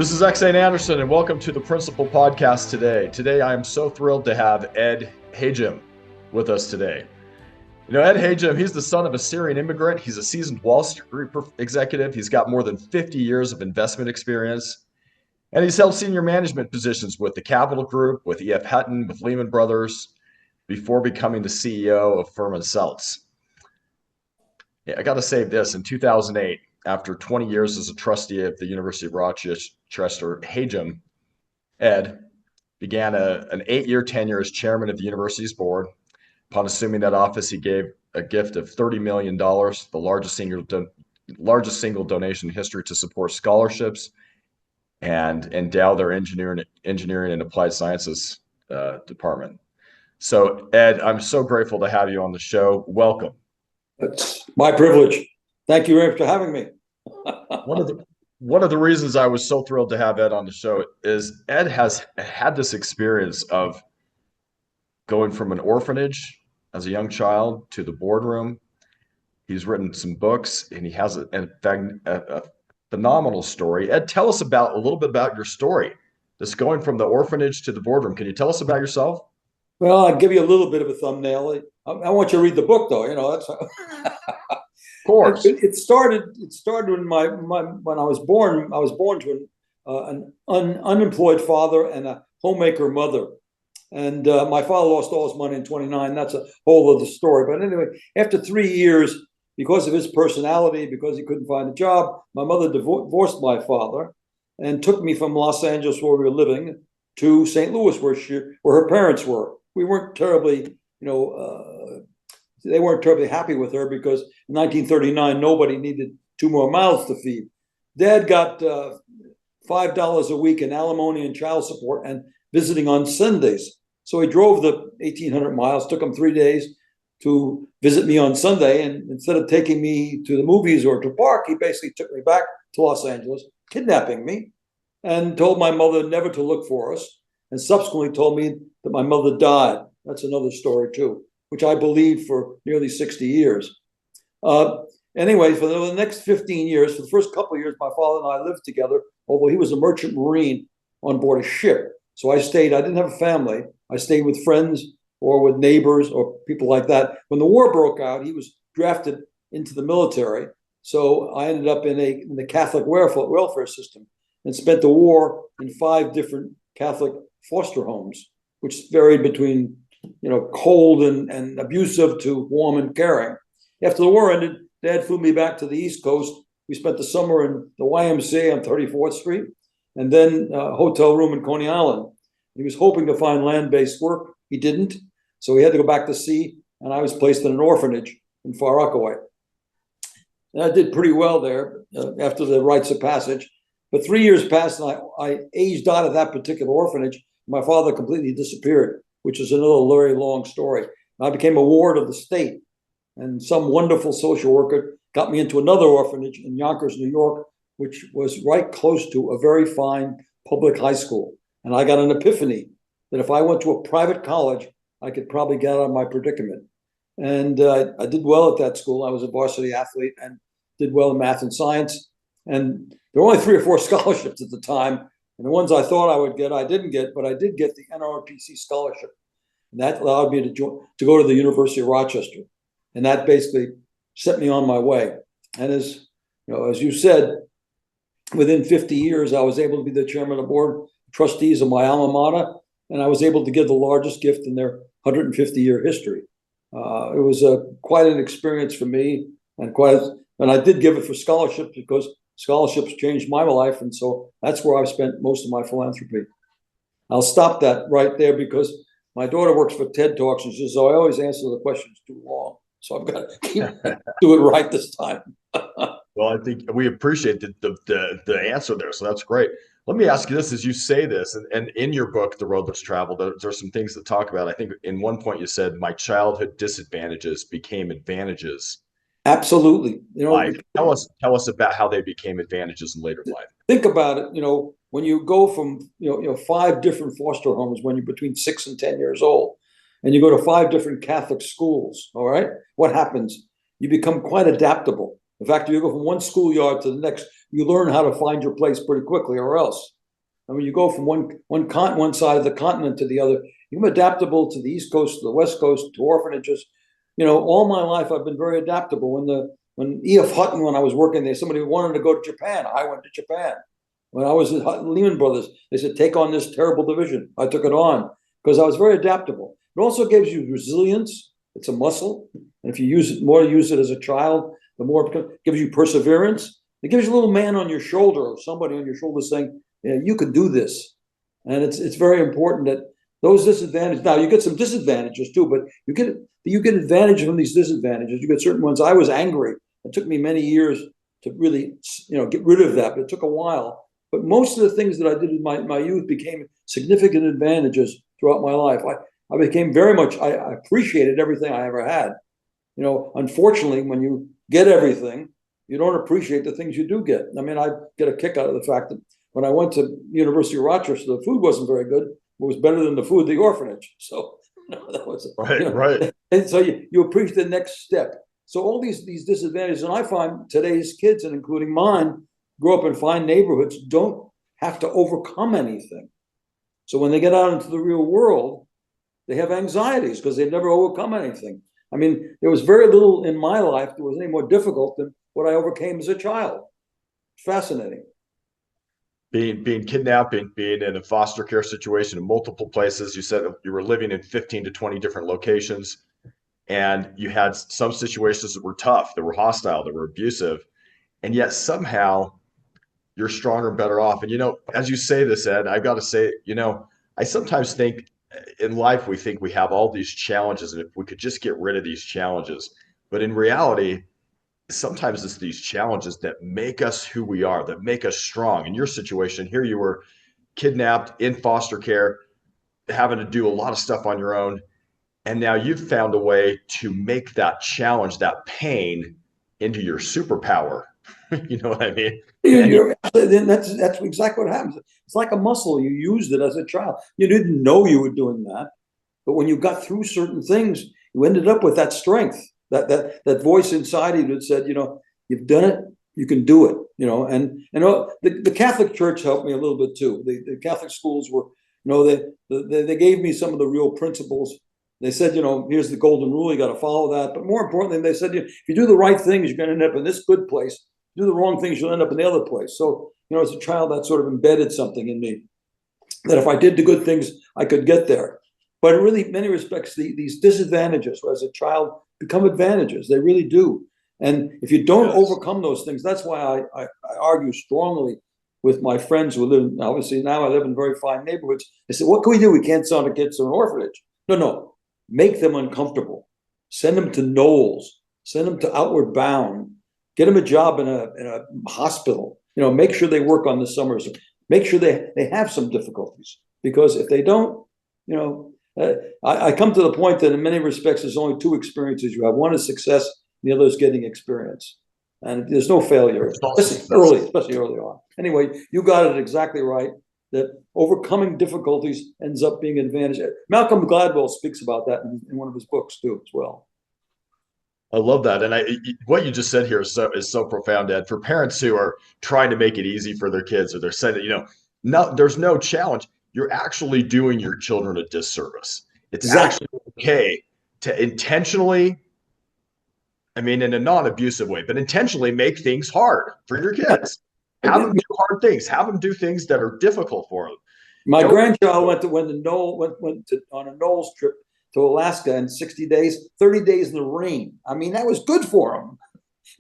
This is Xane Anderson, and welcome to the Principal Podcast today. Today, I am so thrilled to have Ed Hajim with us today. You know, Ed Hajim, he's the son of a Syrian immigrant. He's a seasoned Wall Street executive. He's got more than 50 years of investment experience, and he's held senior management positions with the Capital Group, with E.F. Hutton, with Lehman Brothers, before becoming the CEO of Furman Seltz. Yeah, I got to say this, in 2008, after 20 years as a trustee of the University of Rochester, Hajim, Ed, began an 8-year tenure as chairman of the university's board. Upon assuming that office, he gave a gift of $30 million, the largest single donation in history, to support scholarships and endow their engineering and applied sciences department. So, Ed, I'm so grateful to have you on the show. Welcome. It's my privilege. Thank you very much for having me. One of the reasons I was so thrilled to have Ed on the show is Ed has had this experience of going from an orphanage as a young child to the boardroom. He's written some books, and he has a phenomenal story. Ed, tell us a little bit about your story. This going from the orphanage to the boardroom. Can you tell us about yourself? Well, I'll give you a little bit of a thumbnail. I want you to read the book, though. You know, that's of course. It started when when I was born. I was born to an unemployed father and a homemaker mother, and my father lost all his money in '29. That's a whole other story. But anyway, after 3 years, because of his personality, because he couldn't find a job, my mother divorced my father and took me from Los Angeles, where we were living, to St. Louis, where her parents were. We weren't terribly, they weren't terribly happy with her, because in 1939, nobody needed 2 more mouths to feed. Dad got $5 a week in alimony and child support and visiting on Sundays. So he drove the 1,800 miles, took him 3 days to visit me on Sunday. And instead of taking me to the movies or to park, he basically took me back to Los Angeles, kidnapping me, and told my mother never to look for us, and subsequently told me that my mother died. That's another story too, which I believed for nearly 60 years. Anyway, for the next 15 years, for the first couple of years, my father and I lived together, although he was a merchant marine on board a ship. So I didn't have a family. I stayed with friends or with neighbors or people like that. When the war broke out, he was drafted into the military. So I ended up in the Catholic welfare system and spent the war in 5 different Catholic foster homes, which varied between, cold and abusive to warm and caring. After the war ended, Dad flew me back to the East Coast. We spent the summer in the YMCA on 34th Street, and then a hotel room in Coney Island. He was hoping to find land-based work. He didn't, so he had to go back to sea, and I was placed in an orphanage in Far Rockaway. And I did pretty well there after the rites of passage. But 3 years passed, and I aged out of that particular orphanage. My father completely disappeared, which is another very long story. And I became a ward of the state, and some wonderful social worker got me into another orphanage in Yonkers, New York, which was right close to a very fine public high school. And I got an epiphany that if I went to a private college, I could probably get out of my predicament. And I did well at that school. I was a varsity athlete and did well in math and science. And there were only 3 or 4 scholarships at the time. And the ones I thought I would get, I didn't get, but I did get the NRPC scholarship. And that allowed me to go to the University of Rochester. And that basically set me on my way. And as you said, within 50 years, I was able to be the chairman of the board of trustees of my alma mater. And I was able to give the largest gift in their 150-year history. It was quite an experience for me, and I did give it for scholarships, because scholarships changed my life, and so that's where I've spent most of my philanthropy. I'll stop that right there, because my daughter works for TED Talks, and she says, "Oh, I always answer the questions too long, so I've got to do it right this time." Well, I think we appreciate the answer there, so that's great. Let me ask you this: as you say this, and in your book, The Road Less Traveled, there's some things to talk about. I think in one point you said, "My childhood disadvantages became advantages." Absolutely. Tell us about how they became advantages in later life. Think about it. When you go from 5 different foster homes when you're between 6 and 10 years old, and you go to 5 different Catholic schools, all right, what happens? You become quite adaptable. In fact, you go from one schoolyard to the next, you learn how to find your place pretty quickly, or else. I mean, you go from one side of the continent to the other. I'm adaptable to the East Coast, to the West Coast, to orphanages. All my life I've been very adaptable. When E.F. Hutton, when I was working there, somebody wanted to go to Japan. I went to Japan. When I was at Lehman Brothers, they said, take on this terrible division. I took it on because I was very adaptable. It also gives you resilience. It's a muscle. And if you use it as a child, the more it gives you perseverance. It gives you a little man on your shoulder, or somebody on your shoulder saying, you could do this. And it's very important that those disadvantages, now you get some disadvantages too, but you get advantage from these disadvantages. You get certain ones. I was angry. It took me many years to really, get rid of that, but it took a while. But most of the things that I did in my youth became significant advantages throughout my life. I became I appreciated everything I ever had. Unfortunately, when you get everything, you don't appreciate the things you do get. I mean, I get a kick out of the fact that when I went to University of Rochester, the food wasn't very good. It was better than the food at the orphanage. So that was right. And so you appreciate the next step. So all these disadvantages, and I find today's kids, and including mine, grow up in fine neighborhoods, don't have to overcome anything. So when they get out into the real world, they have anxieties because they've never overcome anything. I mean, there was very little in my life that was any more difficult than what I overcame as a child. Fascinating. Being kidnapped, being in a foster care situation in multiple places. You said you were living in 15 to 20 different locations, and you had some situations that were tough, that were hostile, that were abusive, and yet somehow you're stronger and better off. And as you say this, Ed, I've got to say, I sometimes think in life we think we have all these challenges, and if we could just get rid of these challenges, but in reality, sometimes it's these challenges that make us who we are, that make us strong. In your situation here, you were kidnapped in foster care, having to do a lot of stuff on your own. And now you've found a way to make that challenge, that pain, into your superpower. You know what I mean? That's exactly what happens. It's like a muscle. You used it as a child. You didn't know you were doing that. But when you got through certain things, you ended up with that strength. That voice inside you that said, you've done it, you can do it, and the Catholic Church helped me a little bit too. The Catholic schools were, they gave me some of the real principles. They said, here's the golden rule, you got to follow that. But more importantly, they said, if you do the right things, you're going to end up in this good place. If you do the wrong things, you'll end up in the other place. So, as a child, that sort of embedded something in me, that if I did the good things, I could get there. But in really many respects, these disadvantages as a child become advantages. They really do. And if you don't overcome those things, that's why I argue strongly with my friends who live, obviously now I live in very fine neighborhoods. I said, what can we do? We can't send our kids to an orphanage. No. Make them uncomfortable. Send them to Knowles. Send them to Outward Bound. Get them a job in a hospital. Make sure they work on the summers. Make sure they have some difficulties. Because if they don't, I come to the point that in many respects, there's only two experiences you have. One is success, and the other is getting experience. And there's no failure, especially early on. Anyway, you got it exactly right, that overcoming difficulties ends up being an advantage. Malcolm Gladwell speaks about that in one of his books too, as well. I love that. And what you just said here is so profound, Ed. For parents who are trying to make it easy for their kids, or they're saying that, there's no challenge. You're actually doing your children a disservice. It's actually okay to intentionally, in a non-abusive way, but intentionally make things hard for your kids. Have them do hard things. Have them do things that are difficult for them. My grandchild went on a Knowles trip to Alaska in 60 days, 30 days in the rain. That was good for him.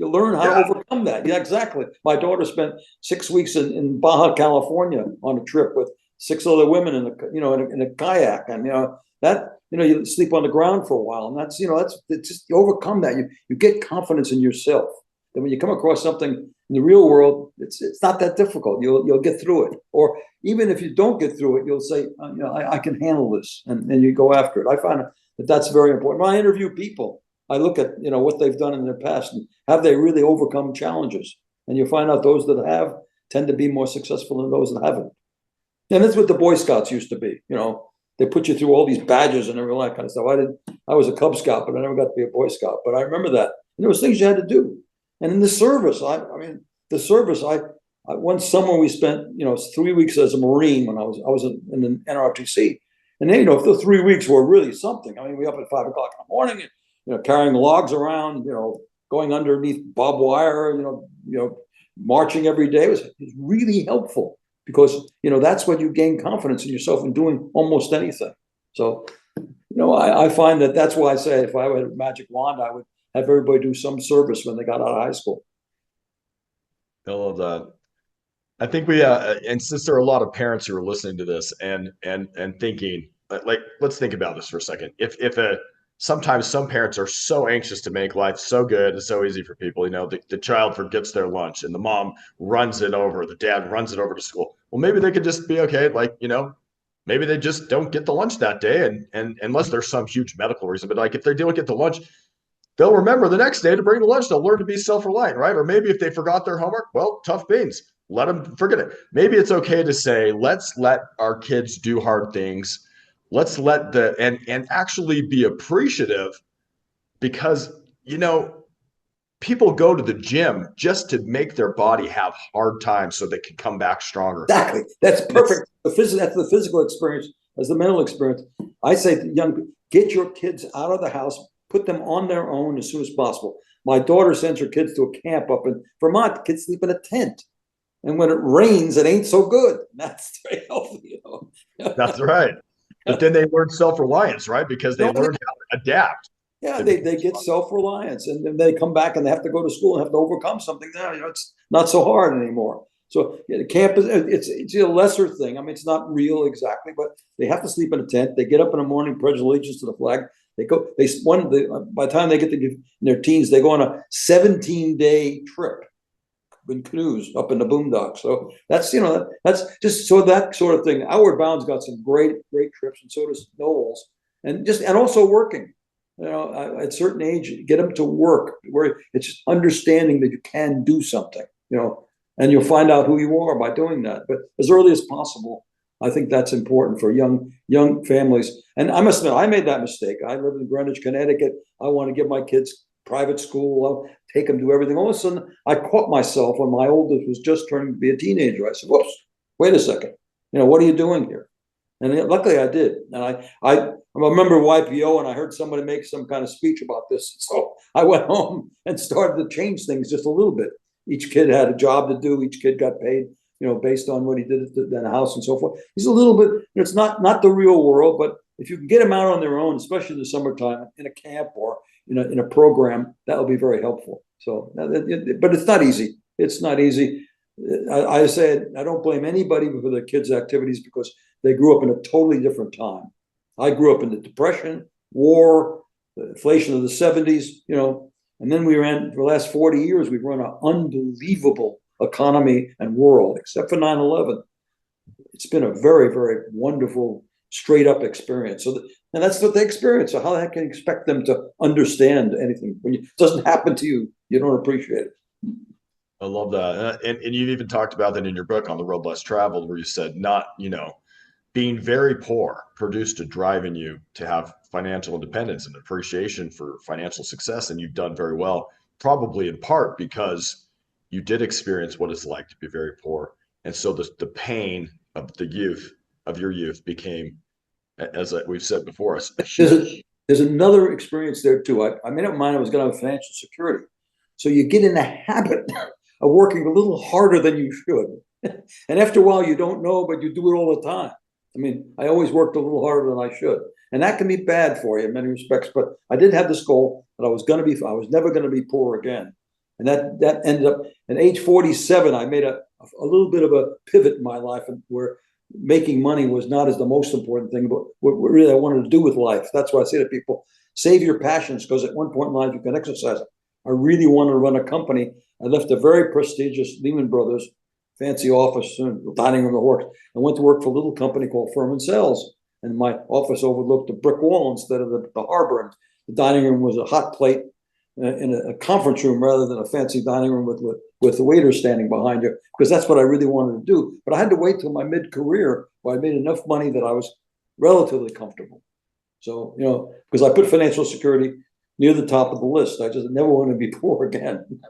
You learn how to overcome that. Yeah, exactly. My daughter spent 6 weeks in Baja California on a trip with 6 other women in a kayak, and you sleep on the ground for a while, and that's just, you overcome that. You get confidence in yourself. And when you come across something in the real world, it's not that difficult. You'll get through it. Or even if you don't get through it, you'll say, I can handle this, and you go after it. I find that that's very important. When I interview people, I look at what they've done in their past, and have they really overcome challenges? And you find out those that have tend to be more successful than those that haven't. And that's what the Boy Scouts used to be. They put you through all these badges and all that kind of stuff. I was a Cub Scout, but I never got to be a Boy Scout. But I remember that. And there was things you had to do. And in the service, One summer we spent, 3 weeks as a Marine when I was in the NROTC. And then, if the 3 weeks were really something, I mean, we up at 5 o'clock in the morning, carrying logs around, going underneath barbed wire, marching every day. It was really helpful because, that's when you gain confidence in yourself in doing almost anything. So, I find that's why I say if I had a magic wand, I would have everybody do some service when they got out of high school. I love that. I think we and since there are a lot of parents who are listening to this and thinking like let's think about this for a second. If sometimes some parents are so anxious to make life so good and so easy for people, the child forgets their lunch and the mom runs it over, the dad runs it over to school. Well, maybe they could just be okay, like, maybe they just don't get the lunch that day and unless there's some huge medical reason, but like if they don't get the lunch, they'll remember the next day to bring the lunch. They'll learn to be self-reliant, right? Or maybe if they forgot their homework, well, tough beans. Let them forget it. Maybe it's okay to say, let's let our kids do hard things. Let's let and actually be appreciative because, people go to the gym just to make their body have hard times so they can come back stronger. Exactly. That's perfect. That's the physical experience as the mental experience. I say to young people, get your kids out of the house, put them on their own as soon as possible. My daughter sends her kids to a camp up in Vermont. The kids sleep in a tent. And when it rains, it ain't so good. That's very healthy, That's right. But then they learn self-reliance, right? Because they learn how to adapt. Yeah, they get self-reliance, and then they come back and they have to go to school and have to overcome something. Now, it's not so hard anymore. So camp it's a lesser thing. I mean, it's not real exactly, but they have to sleep in a tent. They get up in the morning, pledge allegiance to the flag. By the time they get in their teens, they go on a 17-day trip in canoes up in the boondocks. So that's just so that sort of thing. Outward Bound's got some great trips, and so does Knowles, and also working. At a certain age, get them to work where it's just understanding that you can do something. And you'll find out who you are by doing that. But as early as possible, I think that's important for young families. And I must admit, I made that mistake. I live in Greenwich, Connecticut. I want to give my kids private school. I'll take them to everything. All of a sudden, I caught myself when my oldest was just turning to be a teenager. I said, whoops, wait a second. What are you doing here? And luckily I did. And I remember YPO, and I heard somebody make some kind of speech about this. So I went home and started to change things just a little bit. Each kid had a job to do. Each kid got paid, based on what he did in the house and so forth. He's a little bit, it's not the real world, but if you can get them out on their own, especially in the summertime, in a camp or in a program, that will be very helpful. So, but it's not easy. It's not easy. I say I don't blame anybody for their kids' activities because they grew up in a totally different time. I grew up in the Depression, war, the inflation of the 70s, and then we ran for the last 40 years, we've run an unbelievable economy and world, except for 9/11. It's been a very, very wonderful, straight up experience. And that's what they experience. So how the heck can you expect them to understand anything when it doesn't happen to you? You don't appreciate it. I love that. And you've even talked about that in your book on the road less traveled, where you said being very poor produced a drive in you to have financial independence and appreciation for financial success. And you've done very well, probably in part because you did experience what it's like to be very poor. And so the pain of your youth became, as we've said before, there's another experience there too. I made up mind I was going to have financial security. So you get in the habit of working a little harder than you should. And after a while, you don't know, but you do it all the time. I mean, I always worked a little harder than I should. And that can be bad for you in many respects. But I did have this goal that I was never going to be poor again. And that ended up at age 47, I made a little bit of a pivot in my life where making money was not as the most important thing, but what really I wanted to do with life. That's why I say to people, save your passions, because at one point in life you can exercise it. I really wanted to run a company. I left a very prestigious Lehman Brothers fancy office, dining room, the works, and went to work for a little company called Firm and Sales. And my office overlooked a brick wall instead of the harbor. And the dining room was a hot plate in a conference room rather than a fancy dining room with the waiter standing behind you, because that's what I really wanted to do. But I had to wait till my mid-career where I made enough money that I was relatively comfortable. So, because I put financial security near the top of the list. I just never want to be poor again.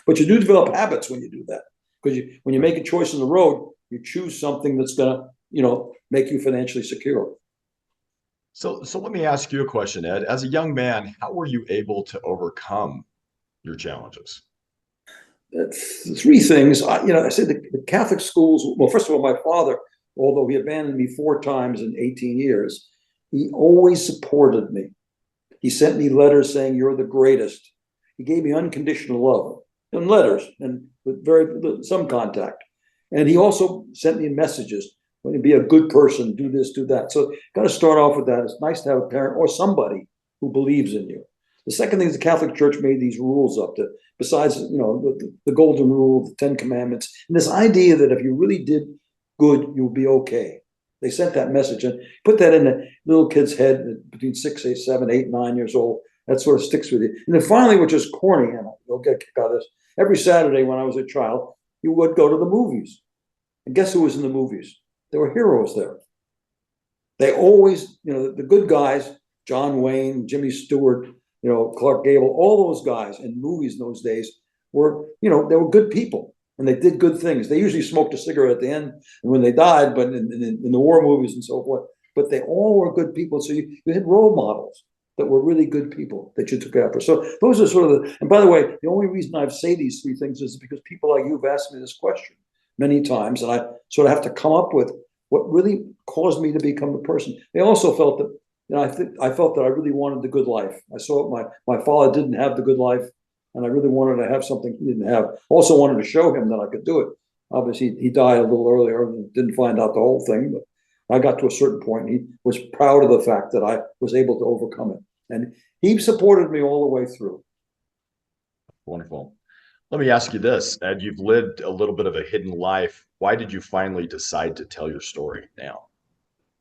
But you do develop habits when you do that. because when you make a choice on the road, you choose something that's going to, make you financially secure. So let me ask you a question, Ed. As a young man, how were you able to overcome your challenges? Three things. I said the Catholic schools. Well, first of all, my father, although he abandoned me 4 times in 18 years, he always supported me. He sent me letters saying, "You're the greatest." He gave me unconditional love and letters and with some contact. And he also sent me messages. When you be a good person, do this, do that. So got to start off with that. It's nice to have a parent or somebody who believes in you. The second thing is the Catholic Church made these rules up to, besides, the golden rule, the 10 commandments, and this idea that if you really did good, you'll be okay. They sent that message and put that in a little kid's head between 6, 8, 7, 8, 9 years old. That sort of sticks with you. And then finally, which is corny, and I'll get a kick out of this, every Saturday when I was a child, you would go to the movies. And guess who was in the movies? There were heroes there. They always, the good guys, John Wayne, Jimmy Stewart, Clark Gable, all those guys in movies in those days were, they were good people and they did good things. They usually smoked a cigarette at the end and when they died, but in the war movies and so forth, but they all were good people. So you had role models that were really good people that you took after. So those are sort of and by the way, the only reason I say these three things is because people like you have asked me this question many times, and I sort of have to come up with what really caused me to become the person. They also felt that, I felt that I really wanted the good life. I saw my father didn't have the good life, and I really wanted to have something he didn't have. Also wanted to show him that I could do it. Obviously, he died a little earlier and didn't find out the whole thing, but I got to a certain point, and he was proud of the fact that I was able to overcome it. And he supported me all the way through. Wonderful. Let me ask you this, Ed. You've lived a little bit of a hidden life. Why did you finally decide to tell your story now?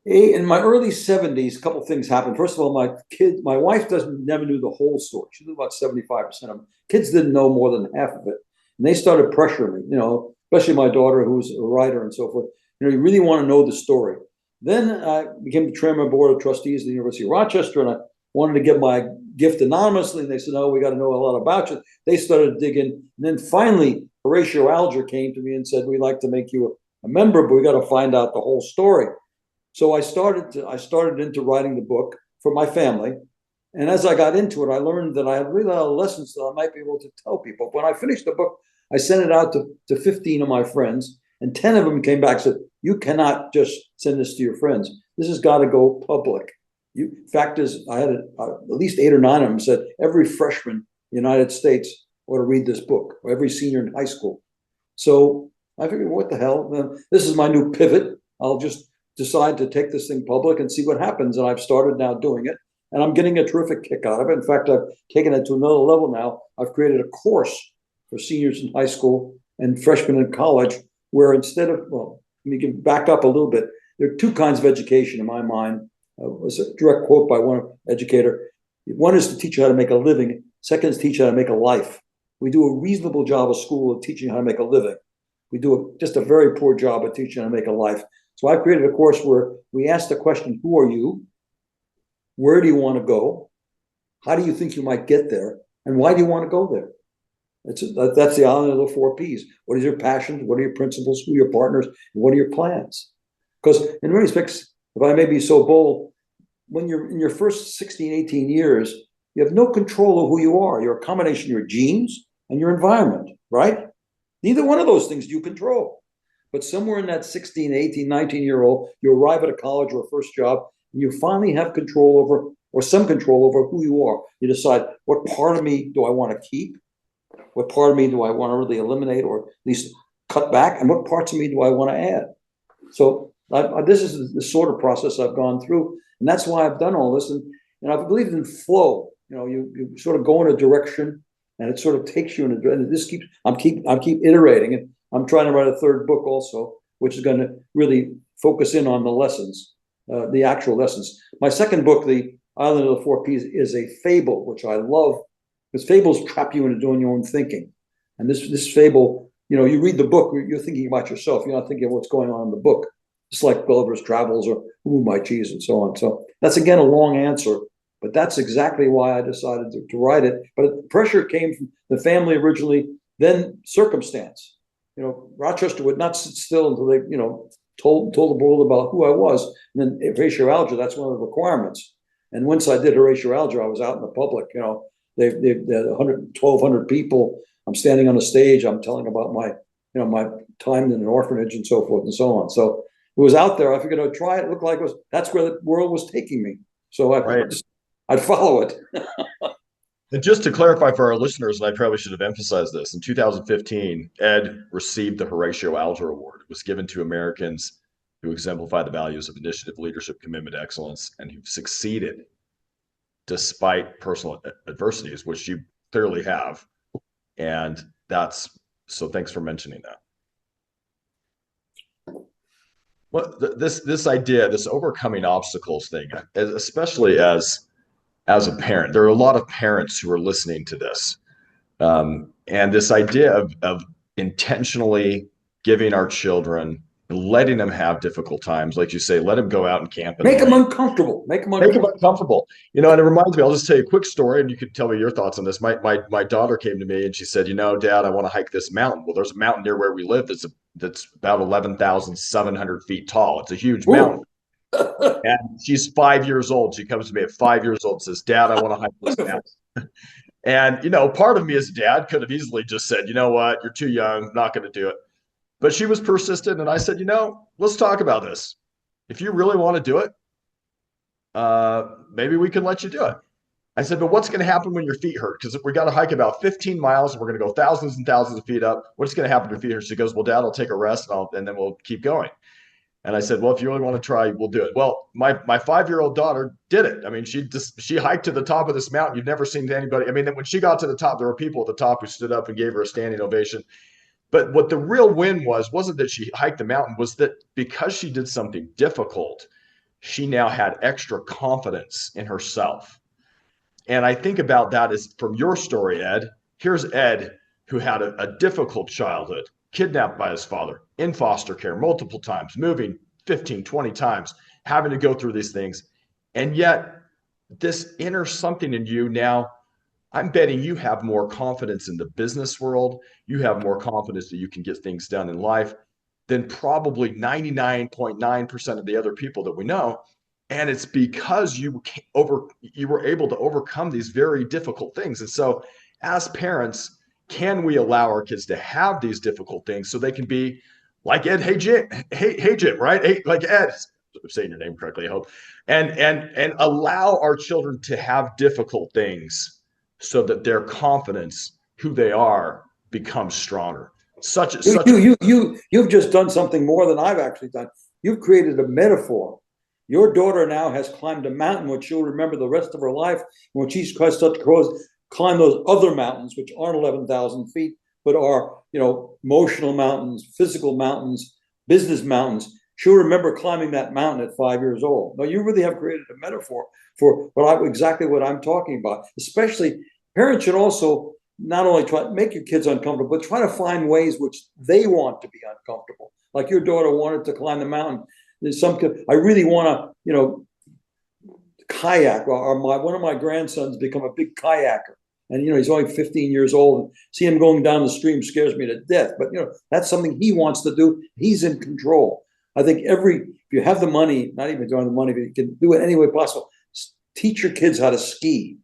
In my early 70s, a couple of things happened. First of all, my wife never knew the whole story. She knew about 75% of them. Kids didn't know more than half of it. And they started pressuring me, especially my daughter, who was a writer and so forth. You really want to know the story. Then I became the chairman of the board of trustees of the University of Rochester, and I wanted to give my gift anonymously. And they said, "No, we got to know a lot about you." They started digging. And then finally, Horatio Alger came to me and said, "We'd like to make you a member, but we got to find out the whole story." So I started into writing the book for my family. And as I got into it, I learned that I had really a lot of lessons that I might be able to tell people. When I finished the book, I sent it out to 15 of my friends, and 10 of them came back and said, "You cannot just send this to your friends. This has got to go public." Fact is, I had at least 8 or 9 of them said, every freshman in the United States ought to read this book, or every senior in high school. So I figured, what the hell? This is my new pivot. I'll just decide to take this thing public and see what happens. And I've started now doing it. And I'm getting a terrific kick out of it. In fact, I've taken it to another level now. I've created a course for seniors in high school and freshmen in college, where instead of, let me back up a little bit. There are 2 kinds of education in my mind. It was a direct quote by one educator. One is to teach you how to make a living. Second is teach you how to make a life. We do a reasonable job of school of teaching how to make a living. We do just a very poor job of teaching how to make a life. So I created a course where we ask the question, who are you? Where do you want to go? How do you think you might get there? And why do you want to go there? That's the island of the 4 Ps. What is your passion? What are your principles? Who are your partners? And what are your plans? Because in many respects, if I may be so bold, when you're in your first 16, 18 years, you have no control of who you are. You're a combination of your genes and your environment, right? Neither one of those things do you control. But somewhere in that 16, 18, 19-year-old, you arrive at a college or a first job, and you finally have control over, or some control over who you are. You decide, what part of me do I want to keep? What part of me do I want to really eliminate or at least cut back? And what parts of me do I want to add? So this is the sort of process I've gone through. And that's why I've done all this. And I've believed in flow. You sort of go in a direction and it sort of takes you in a direction. And this keeps, I keep iterating. And I'm trying to write a 3rd book also, which is going to really focus in on the lessons, the actual lessons. My 2nd book, The Island of the 4 Ps, is a fable, which I love, because fables trap you into doing your own thinking. And this fable, you read the book, you're thinking about yourself. You're not thinking of what's going on in the book. It's like Gulliver's Travels or Who My Cheese and so on. So that's, again, a long answer, but that's exactly why I decided to write it. But the pressure came from the family originally, then circumstance. Rochester would not sit still until they, told the world about who I was. And then Horatio Alger, that's one of the requirements. And once I did Horatio Alger, I was out in the public. They 1,200 people. I'm standing on a stage. I'm telling about my time in an orphanage and so forth and so on. So it was out there. I figured I'd try it. It looked like that's where the world was taking me. So I'd follow it. And just to clarify for our listeners, and I probably should have emphasized this, in 2015, Ed received the Horatio Alger Award. It was given to Americans who exemplify the values of initiative, leadership, commitment, excellence, and who've succeeded despite personal adversities, which you clearly have. And so thanks for mentioning that. Well, this idea, this overcoming obstacles thing, especially as a parent, there are a lot of parents who are listening to this. And this idea of intentionally giving our children, letting them have difficult times, like you say, let them go out and camp. Make them uncomfortable. Make them uncomfortable. And it reminds me, I'll just tell you a quick story and you could tell me your thoughts on this. My daughter came to me and she said, Dad, I want to hike this mountain. Well, there's a mountain near where we live that's about 11,700 feet tall. It's a huge mountain. And she's 5 years old. She comes to me at 5 years old, says, Dad, I want to hike this mountain. And, part of me as a dad could have easily just said, you know what, you're too young, not going to do it. But she was persistent. And I said, let's talk about this. If you really want to do it, maybe we can let you do it. I said, but what's going to happen when your feet hurt? Because we got to hike about 15 miles and we're going to go thousands and thousands of feet up. What's going to happen to your feet hurt? She goes, well, Dad, I'll take a rest and then we'll keep going. And I said, well, if you really want to try, we'll do it. Well, my 5-year-old daughter did it. I mean, she hiked to the top of this mountain. You've never seen anybody. I mean, when she got to the top, there were people at the top who stood up and gave her a standing ovation. But what the real win wasn't that she hiked the mountain, was that because she did something difficult, she now had extra confidence in herself. And I think about that as from your story, Ed. Here's Ed, who had a difficult childhood, kidnapped by his father, in foster care multiple times, moving 15, 20 times, having to go through these things. And yet this inner something in you now, I'm betting you have more confidence in the business world. You have more confidence that you can get things done in life than probably 99.9% of the other people that we know. And it's because you were able to overcome these very difficult things. And so as parents, can we allow our kids to have these difficult things so they can be like Ed, Hajim, right? Like Ed, I'm saying your name correctly, I hope. And allow our children to have difficult things so that their confidence, who they are, becomes stronger. You've just done something more than I've actually done. You've created a metaphor. Your daughter now has climbed a mountain which she'll remember the rest of her life. And when she's starts to climb those other mountains, which aren't 11,000 feet, but are, emotional mountains, physical mountains, business mountains, she'll remember climbing that mountain at 5 years old. Now, you really have created a metaphor for exactly what I'm talking about. Especially, parents should also not only try to make your kids uncomfortable, but try to find ways which they want to be uncomfortable. Like your daughter wanted to climb the mountain. I really want to, kayak. One of my grandsons become a big kayaker. And, he's only 15 years old. And see him going down the stream scares me to death. But, that's something he wants to do. He's in control. I think if you have the money, not even doing the money, but you can do it any way possible. Teach your kids how to ski,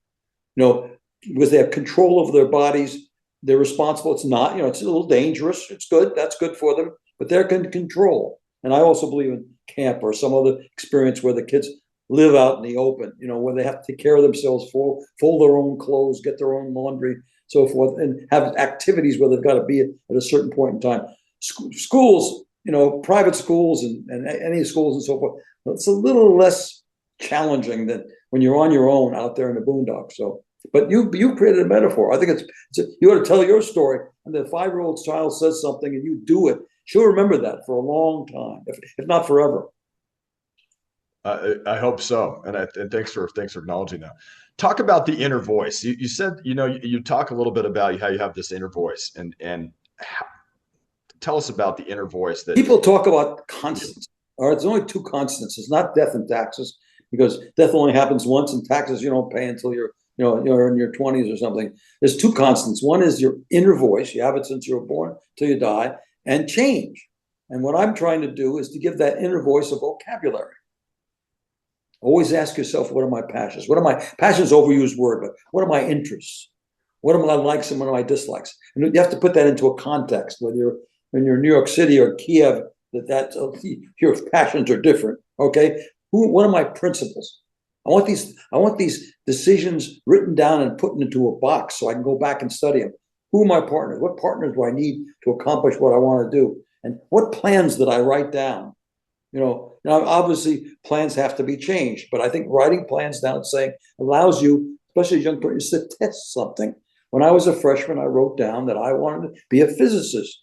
because they have control over their bodies. They're responsible. It's not, it's a little dangerous. It's good. That's good for them, but they're in control. And I also believe in camp or some other experience where the kids live out in the open, where they have to take care of themselves, fold their own clothes, get their own laundry, so forth, and have activities where they've got to be at a certain point in time. Schools, private schools and any schools and so forth, it's a little less challenging than when you're on your own out there in the boondocks. So, but you created a metaphor. I think you ought to tell your story, and the 5-year-old child says something and you do it. She'll remember that for a long time, if not forever. I hope so, and thanks for acknowledging that. Talk about the inner voice. You said you talk a little bit about how you have this inner voice, and tell us about the inner voice that people talk about constants. All right, there's only 2 constants. It's not death and taxes, because death only happens once, and taxes you don't pay until you're in your 20s or something. There's 2 constants. One is your inner voice. You have it since you were born till you die. and change. And what I'm trying to do is to give that inner voice a vocabulary. Always ask yourself, what are my passions? What are my passions? Overused word, but what are my interests? What are my likes and what are my dislikes? And you have to put that into a context. Whether you're when you're in New York City or Kiev, your passions are different. Okay, what are my principles? I want these decisions written down and put into a box so I can go back and study them. Who are my partners? What partners do I need to accomplish what I want to do? And what plans did I write down? Now obviously plans have to be changed, but I think writing plans down and saying allows you, especially as young people, to test something. When I was a freshman, I wrote down that I wanted to be a physicist.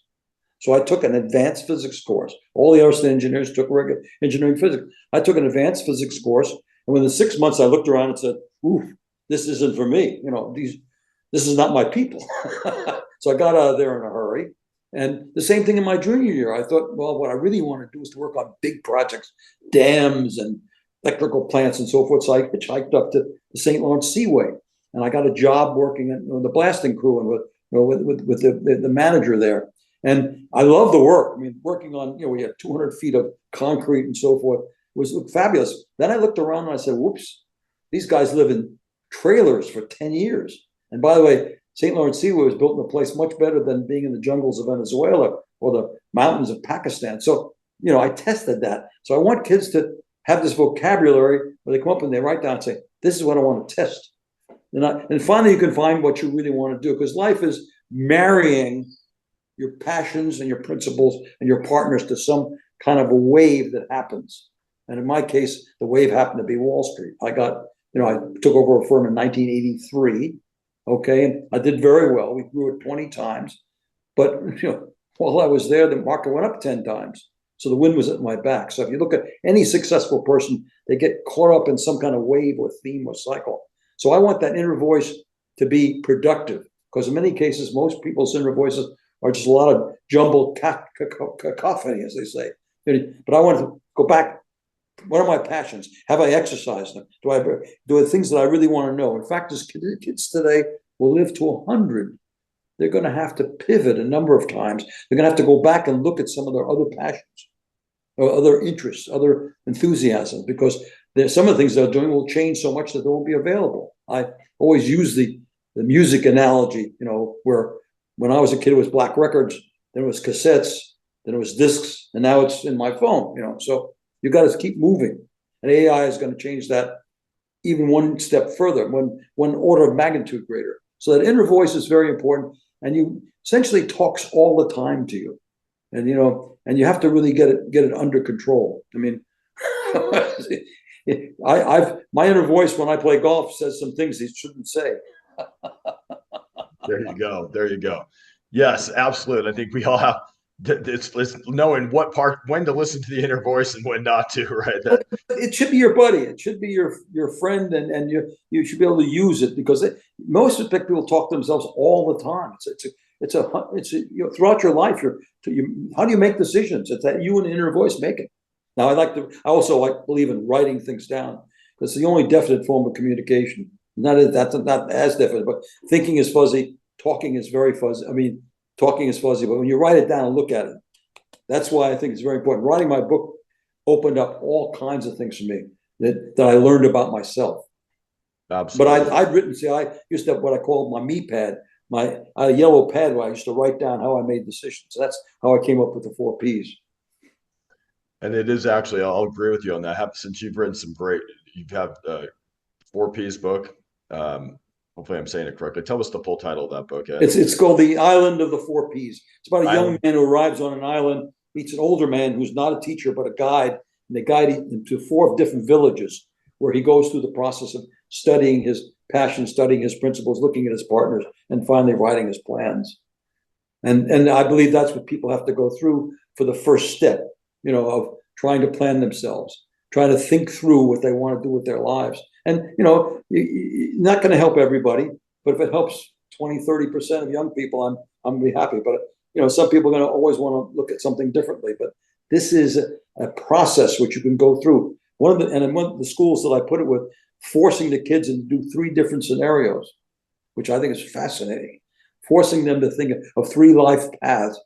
So I took an advanced physics course. All the other engineers took regular engineering physics. I took an advanced physics course, and within 6 months, I looked around and said, "Ooh, this isn't for me. This is not my people." So I got out of there in a hurry. And the same thing in my junior year. I thought, well, what I really want to do is to work on big projects, dams and electrical plants and so forth. So I hitchhiked up to the St. Lawrence Seaway, and I got a job working in the blasting crew and with the manager there. And I love the work. I mean, working on, we had 200 feet of concrete and so forth was fabulous. Then I looked around and I said, whoops, these guys live in trailers for 10 years. And by the way, St. Lawrence Seaway was built in a place much better than being in the jungles of Venezuela or the mountains of Pakistan. So, I tested that. So I want kids to have this vocabulary where they come up and they write down and say, this is what I want to test. And finally, you can find what you really want to do, because life is marrying your passions and your principles and your partners to some kind of a wave that happens. And in my case, the wave happened to be Wall Street. I took over a firm in 1983. Okay, and I did very well. We grew it 20 times. But while I was there, the market went up 10 times. So the wind was at my back. So if you look at any successful person, they get caught up in some kind of wave or theme or cycle. So I want that inner voice to be productive, because in many cases, most people's inner voices are just a lot of jumbled cacophony, as they say. But I want to go back. What are my passions? Have I exercised them? Do I things that I really want to know? In fact, as kids today will live to 100. They're going to have to pivot a number of times. They're going to have to go back and look at some of their other passions or other interests, other enthusiasms, because some of the things they're doing will change so much that they won't be available. I always use the music analogy, where when I was a kid, it was black records, then it was cassettes, then it was discs, and now it's in my phone, So you got to keep moving. And AI is going to change that even one step further, one order of magnitude greater. So that inner voice is very important. And you essentially talks all the time to you. And, and you have to really get it under control. I mean, my inner voice when I play golf says some things he shouldn't say. There you go. There you go. Yes, absolutely. I think we all have it's knowing when to listen to the inner voice and when not to, right? It should be your buddy. It should be your friend, and you should be able to use it, because most people talk to themselves all the time. It's throughout your life. How do you make decisions? It's that you and the inner voice make it. Now, I also believe in writing things down, because it's the only definite form of communication. That's not as definite, but thinking is fuzzy. Talking is very fuzzy. I mean, talking is fuzzy, but when you write it down and look at it, that's why I think it's very important. Writing my book opened up all kinds of things for me that I learned about myself. Absolutely. But I'd written, I used to have what I called my me pad, a yellow pad where I used to write down how I made decisions. That's how I came up with the 4 Ps. And it is actually, I'll agree with you on that. Since you've written you have 4 Ps book. Hopefully I'm saying it correctly. Tell us the full title of that book, Ed. It's called The Island of the 4 Ps. It's about a young man who arrives on an island, meets an older man who's not a teacher but a guide, and they guide him to 4 different villages where he goes through the process of studying his passion, studying his principles, looking at his partners, and finally writing his plans. And I believe that's what people have to go through for the first step, of trying to plan themselves, trying to think through what they want to do with their lives. And, you're not going to help everybody, but if it helps 20, 30% of young people, I'm going to be happy. But, some people are going to always want to look at something differently. But this is a process which you can go through. In one of the schools that I put it with, forcing the kids to do 3 different scenarios, which I think is fascinating. Forcing them to think of 3 life paths.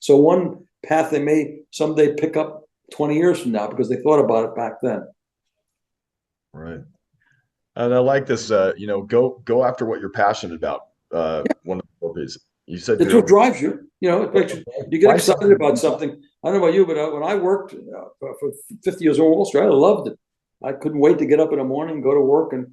So one path they may someday pick up 20 years from now because they thought about it back then. Right. And I like this, go after what you're passionate about. One of the four P's. You said, It's what drives you. It makes you get find excited something. about something. I don't know about you, but when I worked for 50 years on Wall Street, I loved it. I couldn't wait to get up in the morning, go to work, and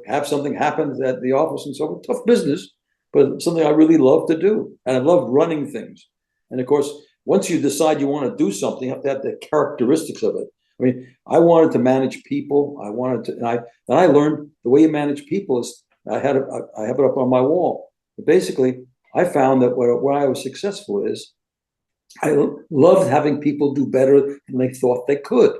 have something happen at the office and so on. Tough business, but something I really love to do, and I love running things. And of course, once you decide you want to do something, you have to have the characteristics of it. I mean, I wanted to manage people. I wanted to, and I learned the way you manage people is I have it up on my wall. But basically, I found that where I was successful is I loved having people do better than they thought they could.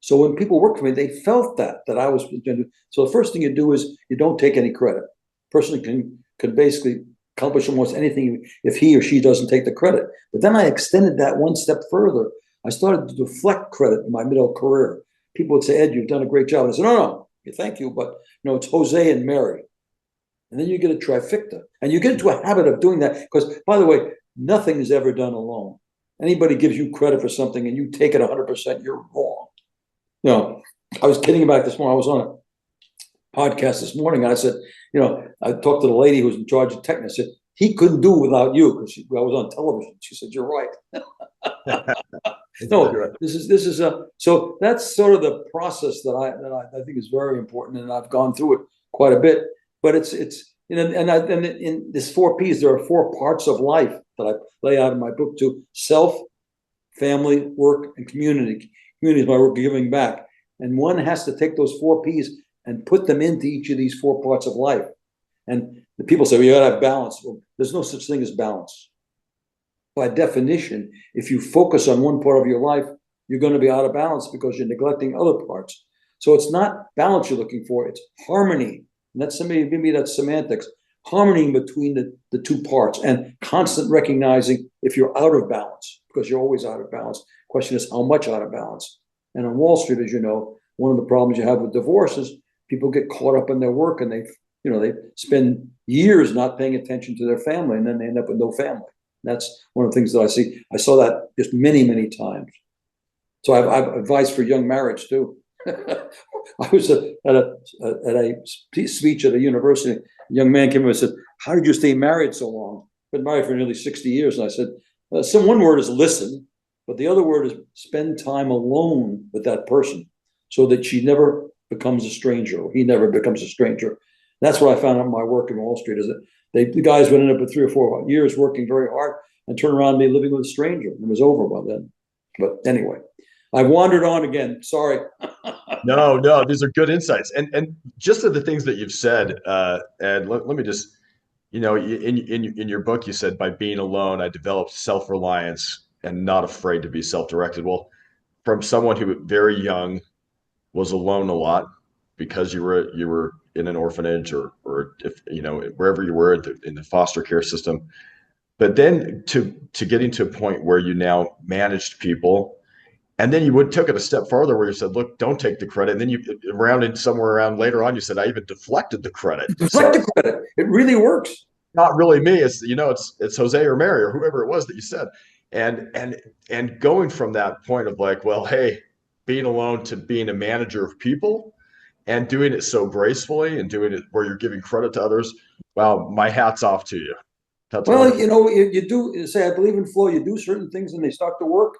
So when people worked for me, they felt that I was going to. So the first thing you do is you don't take any credit. Person can basically accomplish almost anything if he or she doesn't take the credit. But then I extended that one step further. I started to deflect credit in my middle career. People would say, "Ed, you've done a great job." And I said, "No, thank you, but it's Jose and Mary." And then you get a trifecta. And you get into a habit of doing that because, by the way, nothing is ever done alone. Anybody gives you credit for something and you take it 100%, you're wrong. I was kidding about this morning. I was on a podcast this morning, and I said, I talked to the lady who's in charge of tech, and I said, he couldn't do without you, because I was on television. She said, "You're right." No, this is so that's sort of the process that I think is very important, and I've gone through it quite a bit. But it's and in this 4 P's, there are 4 parts of life that I lay out in my book too: self, family, work, and community. Community is my work of giving back. And one has to take those 4 P's and put them into each of these 4 parts of life. And the people say, "Well, you gotta have balance." Well, there's no such thing as balance. By definition, if you focus on one part of your life, you're going to be out of balance because you're neglecting other parts. So it's not balance you're looking for, it's harmony. And that's maybe that's semantics. Harmony between the 2 parts, and constant recognizing if you're out of balance, because you're always out of balance. Question is how much out of balance. And on Wall Street, as you know, one of the problems you have with divorce is people get caught up in their work, and they spend years not paying attention to their family, and then they end up with no family. That's one of the things that I see. I saw that just many, many times. So I've advice for young marriage too. I was at a speech at a university. A young man came in and said, "How did you stay married so long?" Been married for nearly 60 years. And I said, one word is listen, but the other word is spend time alone with that person so that she never becomes a stranger, or he never becomes a stranger. That's what I found out in my work in Wall Street, is that the guys would end up with 3 or 4 years working very hard and turn around and be living with a stranger. And it was over by then. But anyway, I wandered on again. Sorry. No, these are good insights. And just of the things that you've said, Ed, let me just, in your book, you said, by being alone, I developed self-reliance and not afraid to be self-directed. Well, from someone who very young was alone a lot because you were in an orphanage or if wherever you were in the foster care system, but then to getting to a point where you now managed people. And then you took it a step farther where you said, "Look, don't take the credit." And then you somewhere around later on, you said, "I even deflected the credit." Deflect the credit. It really works. Not really me. It's Jose or Mary or whoever it was that you said. And going from that point of like, well, hey, being alone to being a manager of people and doing it so gracefully and doing it where you're giving credit to others. Wow, my hat's off to you. That's well, wonderful. you do say, I believe in flow. You do certain things and they start to work.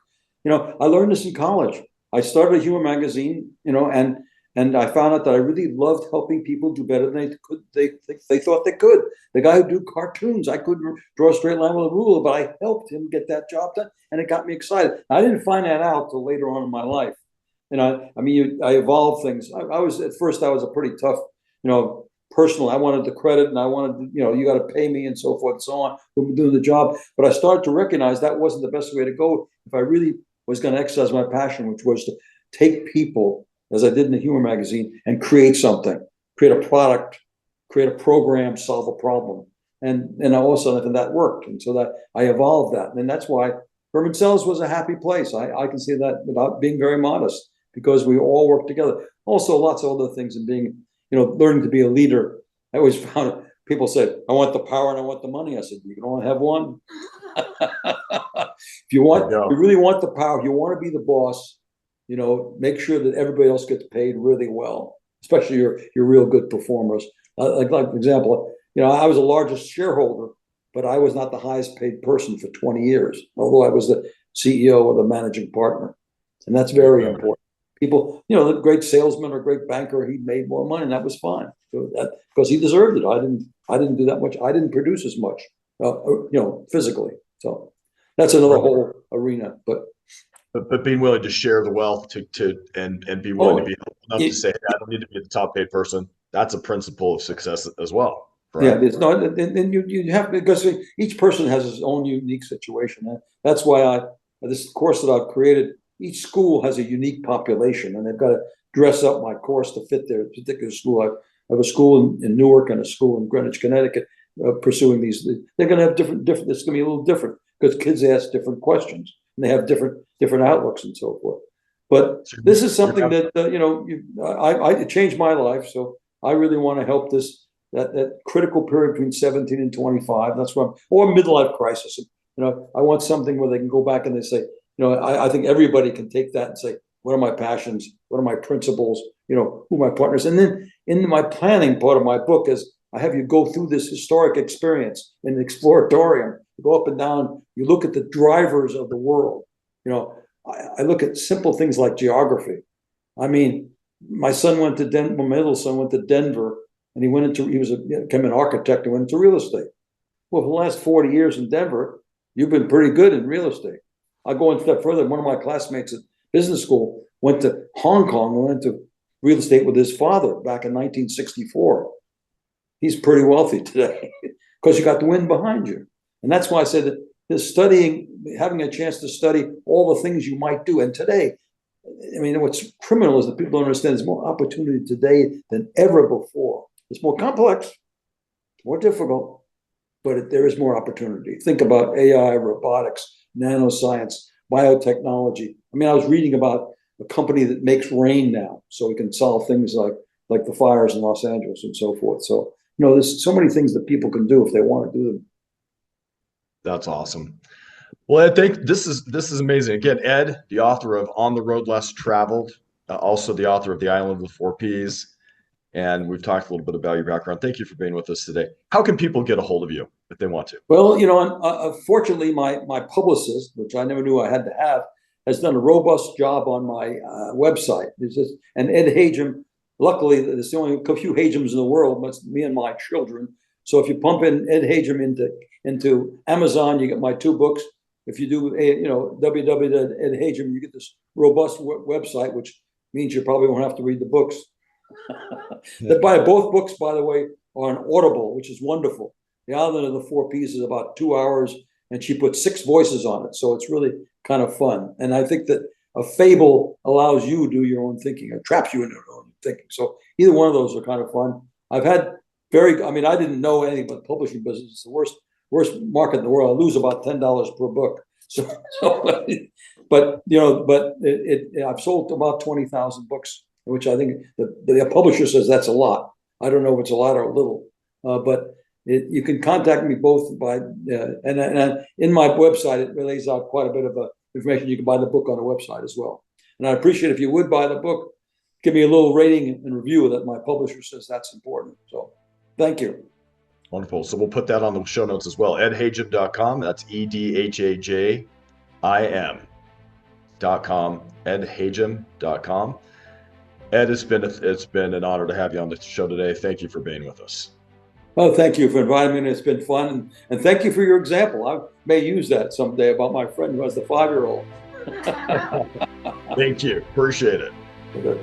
I learned this in college. I started a humor magazine, and I found out that I really loved helping people do better than they could. They thought they could. The guy who do cartoons, I couldn't draw a straight line with a ruler, but I helped him get that job done, and it got me excited. I didn't find that out till later on in my life. I evolved things. I was at first I was a pretty tough, personal. I wanted the credit, and I wanted, you got to pay me and so forth and so on. We're doing the job, but I started to recognize that wasn't the best way to go if I really was going to exercise my passion, which was to take people, as I did in the humor magazine, and create something, create a product, create a program, solve a problem. And all of a sudden that worked. And so that I evolved that. And that's why Herman Sells was a happy place. I can say that without being very modest, because we all work together. Also, lots of other things in being, learning to be a leader. I always found people say, "I want the power and I want the money." I said, "You can only have one." If you really want the power, if you want to be the boss, make sure that everybody else gets paid really well, especially your real good performers. Like for example, I was the largest shareholder, but I was not the highest paid person for 20 years, although I was the CEO or the managing partner. And that's very important. People, the great salesman or great banker, he made more money, and that was fine. So because he deserved it. I didn't do that much. I didn't produce as much, physically. So that's another whole arena. But being willing to share the wealth and be willing to be enough to say, I don't need to be the top paid person. That's a principle of success as well. Right? Yeah, there's no, and you have, because each person has his own unique situation. That's why this course that I've created, each school has a unique population, and they've got to dress up my course to fit their particular school. I have a school in Newark and a school in Greenwich, Connecticut, pursuing these. They're going to have different. It's going to be a little different because kids ask different questions and they have different outlooks and so forth. But this is something that it changed my life. So I really want to help that critical period between 17 and 25. That's what or midlife crisis. I want something where they can go back and they say, I think everybody can take that and say, what are my passions? What are my principles? Who are my partners? And then in my planning part of my book is I have you go through this historic experience in the exploratorium. You go up and down. You look at the drivers of the world. I look at simple things like geography. I mean, my son went to my middle son went to Denver, and he became an architect and went into real estate. Well, for the last 40 years in Denver, you've been pretty good in real estate. I'll go one step further. One of my classmates at business school went to Hong Kong and went into real estate with his father back in 1964. He's pretty wealthy today because you got the wind behind you. And that's why I said that having a chance to study all the things you might do. And today, what's criminal is that people don't understand there's more opportunity today than ever before. It's more complex, more difficult, but there is more opportunity. Think about AI, robotics, nanoscience, biotechnology. I was reading about a company that makes rain now, so we can solve things like the fires in Los Angeles and so forth. So, there's so many things that people can do if they want to do them. That's awesome. Well, Ed, this is amazing. Again, Ed, the author of On the Road Less Traveled, also the author of The Island of the Four Ps. And we've talked a little bit about your background. Thank you for being with us today. How can people get a hold of you if they want to? Well, fortunately, my publicist, which I never knew I had to have, has done a robust job on my website. And Ed Hajim, luckily, there's only a few Hajims in the world, but it's me and my children. So if you pump in Ed Hajim into Amazon, you get my two books. If you do www.edhajim, you get this robust website, which means you probably won't have to read the books. Both books, by the way, are on Audible, which is wonderful. The Island of the Four Ps is about 2 hours, and she put 6 voices on it, so it's really kind of fun. And I think that a fable allows you to do your own thinking, or traps you in your own thinking. So either one of those are kind of fun. I've had I didn't know anything about the publishing business. It's the worst market in the world. I lose about $10 per book. I've sold about 20,000 books, which I think the publisher says that's a lot. I don't know if it's a lot or a little, but you can contact me both by and in my website it lays out quite a bit of information. You can buy the book on the website as well. And I appreciate if you would buy the book, give me a little rating and review that my publisher says that's important. So thank you. Wonderful. So we'll put that on the show notes as well. edhajim.com. That's edhajim.com. edhajim.com. Ed, it's been an honor to have you on the show today. Thank you for being with us. Well, thank you for inviting me. It's been fun. And thank you for your example. I may use that someday about my friend who has the 5-year-old. Thank you. Appreciate it. Okay.